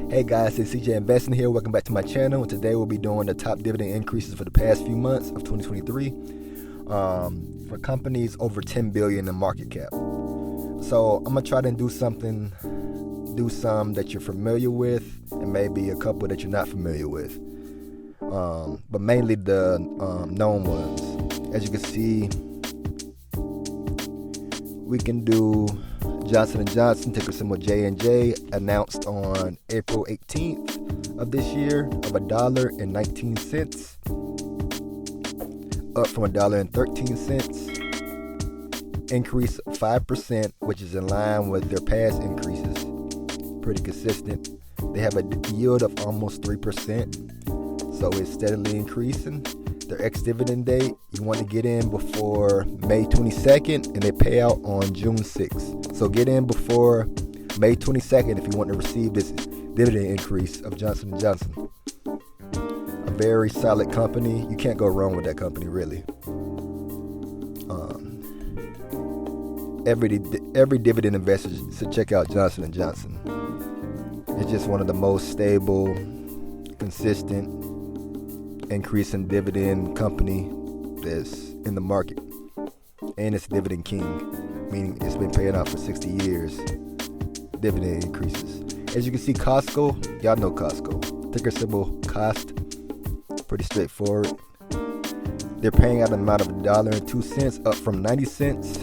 Hey guys, it's CJ Investing here. Welcome back to my channel. And today we'll be doing the top dividend increases for the past few months of 2023 for companies over 10 billion in market cap. So I'm gonna try to do some that you're familiar with, and maybe a couple that you're not familiar with. But mainly the known ones. As you can see, we can do Johnson & Johnson, ticker symbol JNJ, announced on April 18th of this year of $1.19, up from $1.13, increase 5%, which is in line with their past increases, pretty consistent. They have a yield of almost 3%, so it's steadily increasing. Their ex-dividend date, you want to get in before May 22nd, and they pay out on June 6th. So get in before May 22nd if you want to receive this dividend increase of Johnson & Johnson. A very solid company. You can't go wrong with that company, really. Every dividend investor should check out Johnson & Johnson. It's just one of the most stable, consistent, increasing dividend company that's in the market, and it's dividend king, meaning it's been paying out for 60 years. Dividend increases. As you can see, Costco, y'all know Costco, ticker symbol cost, pretty straightforward. They're paying out an amount of $1.02, up from 90 cents,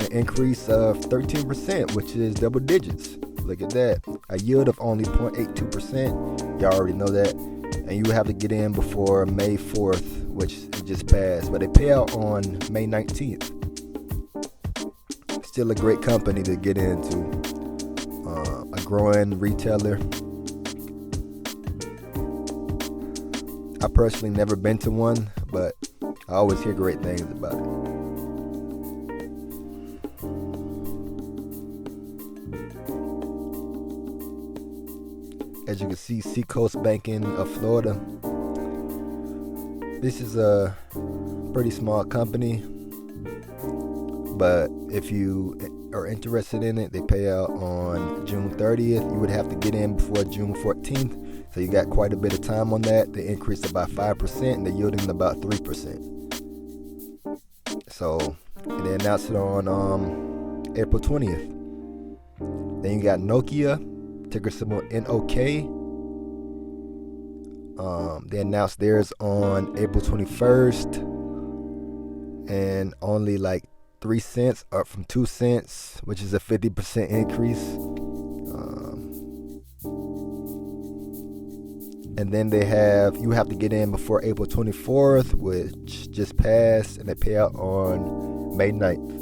an increase of 13%, which is double digits. Look at that. A yield of only 0.82%. Y'all already know that. And you have to get in before May 4th, which it just passed. But they pay out on May 19th. Still a great company to get into. A growing retailer. I personally never been to one, but I always hear great things about it. As you can see, Seacoast Banking of Florida. This is a pretty small company, but if you are interested in it, they pay out on June 30th. You would have to get in before June 14th, so you got quite a bit of time on that. They increased about 5%, and they're yielding about 3%. So they announced it on April 20th. Then you got Nokia, ticker symbol NOK. They announced theirs on April 21st, and only like 3 cents, up from 2 cents, which is a 50% increase. And then you have to get in before April 24th, which just passed, and they pay out on May 9th.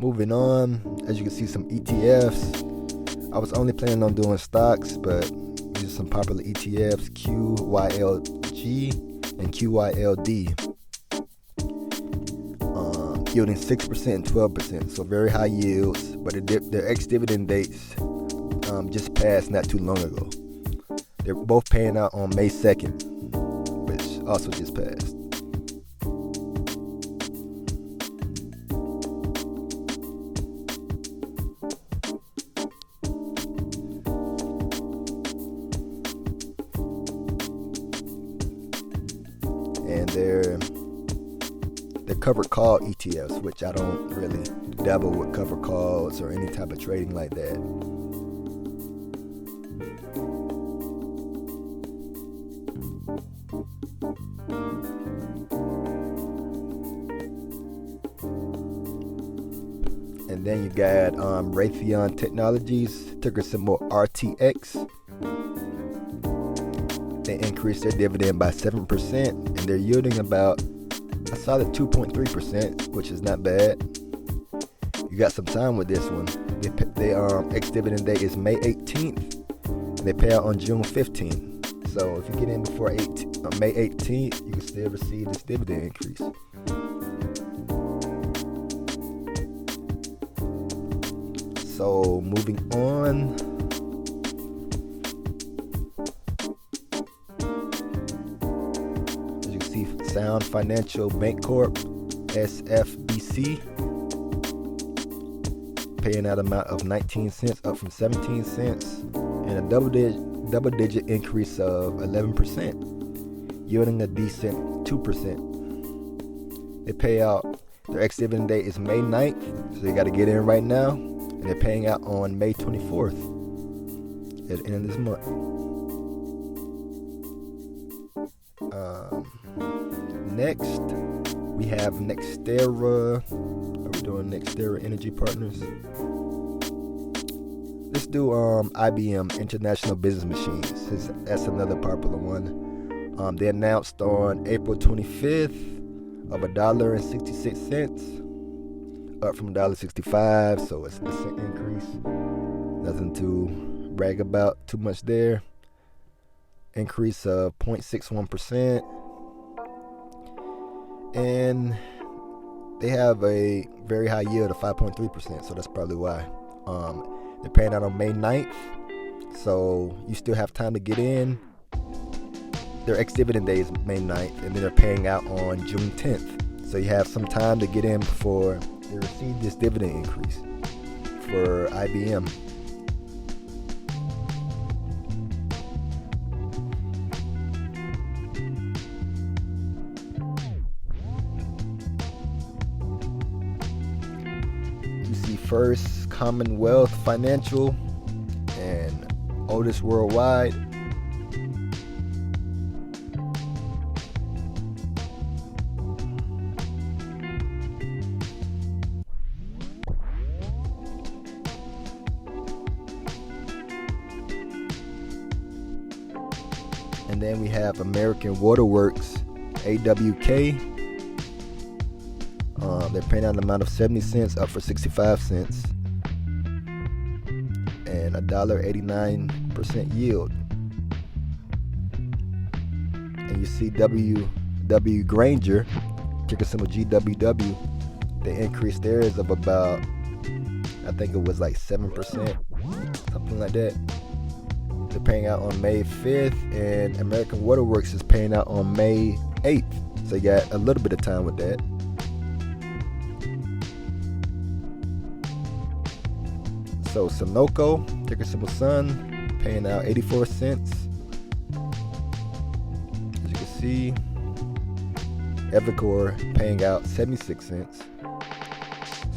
Moving on, as you can see, some ETFs. I was only planning on doing stocks, but these are some popular ETFs: QYLG and QYLD, yielding 6% and 12%, so very high yields. But their ex-dividend dates just passed not too long ago. They're both paying out on May 2nd, which also just passed. And they're covered call ETFs, which I don't really dabble with covered calls or any type of trading like that. And then you got Raytheon Technologies, ticker symbol RTX. They increased their dividend by 7%, and they're yielding about a solid 2.3%, which is not bad. You got some time with this one. They ex-dividend date is May 18th, and they pay out on June 15th. So if you get in before May 18th, you can still receive this dividend increase. So moving on. Sound Financial Bank Corp, SFBC, paying out amount of 19 cents, up from 17 cents, and a double-digit increase of 11%, yielding a decent 2%. They pay out, their ex-dividend date is May 9th, so you got to get in right now, and they're paying out on May 24th at the end of this month. Next, we have Nextera. Are we doing Nextera Energy Partners? Let's do IBM, International Business Machines. That's another popular one. They announced on April 25th of $1.66, up from $1.65, so it's a cent increase. Nothing to brag about too much there. Increase of 0.61%. And they have a very high yield of 5.3%, so that's probably why. They're paying out on May 9th, so you still have time to get in. Their ex-dividend day is May 9th, and then they're paying out on June 10th. So you have some time to get in before they receive this dividend increase for IBM. First Commonwealth Financial and Otis Worldwide. And then we have American Waterworks, AWK. They're paying out an amount of 70 cents, up for 65 cents, and $1.89% yield. And you see W Granger, ticker symbol GWW, they increased theirs of about, I think it was like 7%, something like that. They're paying out on May 5th, and American Waterworks is paying out on May 8th. So you got a little bit of time with that. So Sunoco, ticker symbol Sun, paying out 84 cents. As you can see, Evercore paying out 76 cents.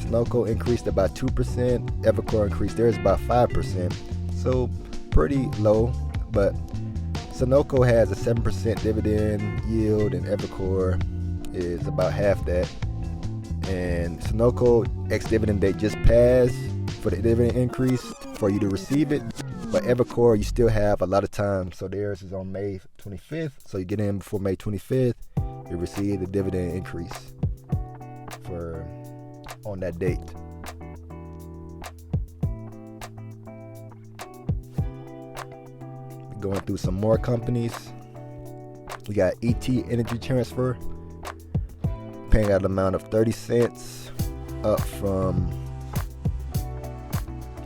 Sunoco increased about 2%. Evercore increased theirs about 5%. So pretty low, but Sunoco has a 7% dividend yield, and Evercore is about half that. And Sunoco ex-dividend date just passed for the dividend increase for you to receive it, but Evercore you still have a lot of time, so theirs is on May 25th, so you get in before May 25th, you receive the dividend increase for on that date. Going through some more companies, we got ET Energy Transfer, paying out an amount of 30 cents, up from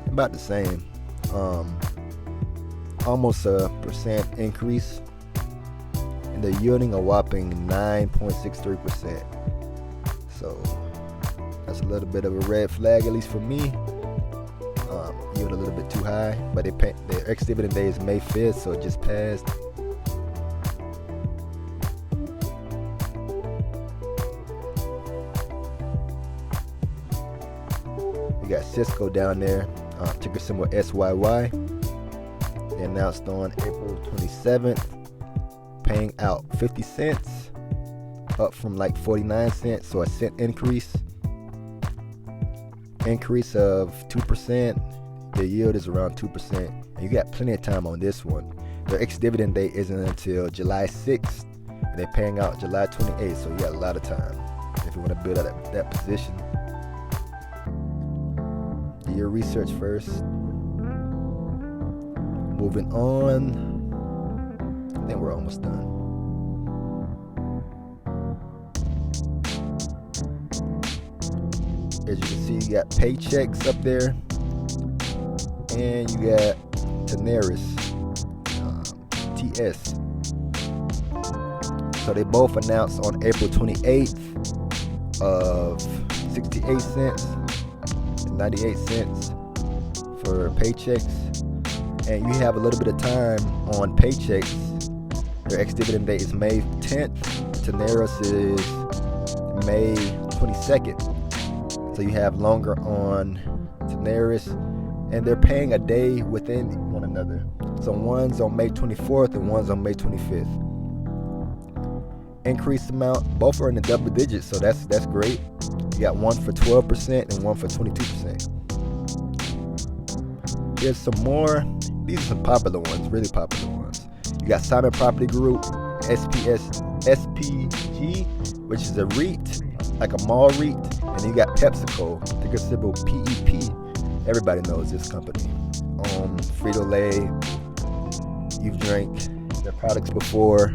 about the same, almost a percent increase, and they're yielding a whopping 9.63%. So that's a little bit of a red flag, at least for me. Yield a little bit too high, but their ex-dividend day is May 5th, so it just passed. We got Cisco down there. Ticker symbol SYY. They announced on April 27th, paying out 50 cents, up from like 49 cents, so a cent increase. Increase of 2%. The yield is around 2%. And you got plenty of time on this one. Their ex-dividend date isn't until July 6th, and they're paying out July 28th, so you got a lot of time if you want to build out that position. Do your research first. Moving on. I think we're almost done. As you can see, you got Paychecks up there, and you got Tenaris, TS. So they both announced on April 28th of 68 cents and 98 cents for paychecks. And you have a little bit of time on paychecks. Their ex-dividend date is May 10th. Teneris is May 22nd. So you have longer on Teneris, and they're paying a day within one another. So one's on May 24th and one's on May 25th. Increased amount, both are in the double digits, so that's great. You got one for 12% and one for 22%. Here's some more. These are some popular ones, really popular ones. You got Simon Property Group, SPG, which is a REIT, like a mall REIT, and then you got PepsiCo, ticker symbol PEP. Everybody knows this company. Frito-Lay, you've drank their products before.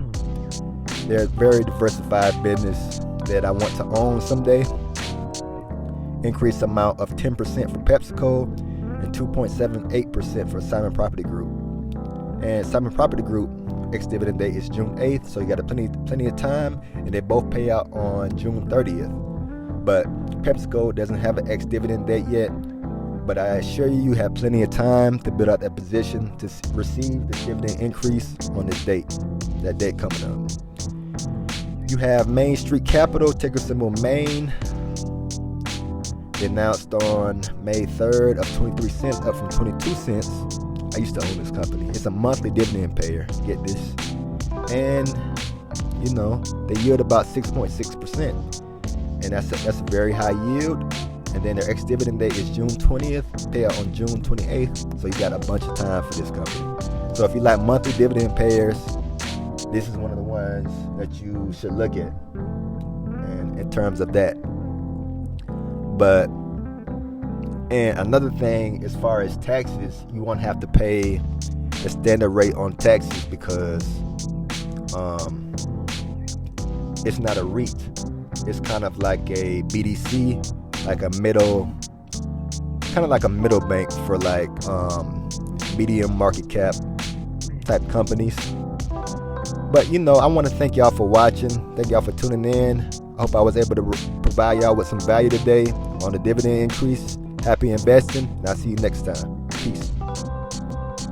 They're a very diversified business that I want to own someday. Increased amount of 10% for PepsiCo and 2.78% for Simon Property Group. And Simon Property Group ex-dividend date is June 8th, so you got plenty of time, and they both pay out on June 30th. But PepsiCo doesn't have an ex-dividend date yet, but I assure you have plenty of time to build out that position to receive the dividend increase on this date, that date coming up. You have Main Street Capital, ticker symbol MAIN. They announced on May 3rd of 23 cents, up from 22 cents. I used to own this company. It's a monthly dividend payer. Get this. And, they yield about 6.6%. And that's a very high yield. And then their ex-dividend date is June 20th, pay out on June 28th. So you got a bunch of time for this company. So if you like monthly dividend payers, this is one of the ones that you should look at, and in terms of that. And another thing, as far as taxes, you won't have to pay the standard rate on taxes because it's not a REIT. It's kind of like a BDC, like a middle bank for like medium market cap type companies. But I want to thank y'all for watching. Thank y'all for tuning in. I hope I was able to provide y'all with some value today on the dividend increase. Happy investing, and I'll see you next time. Peace.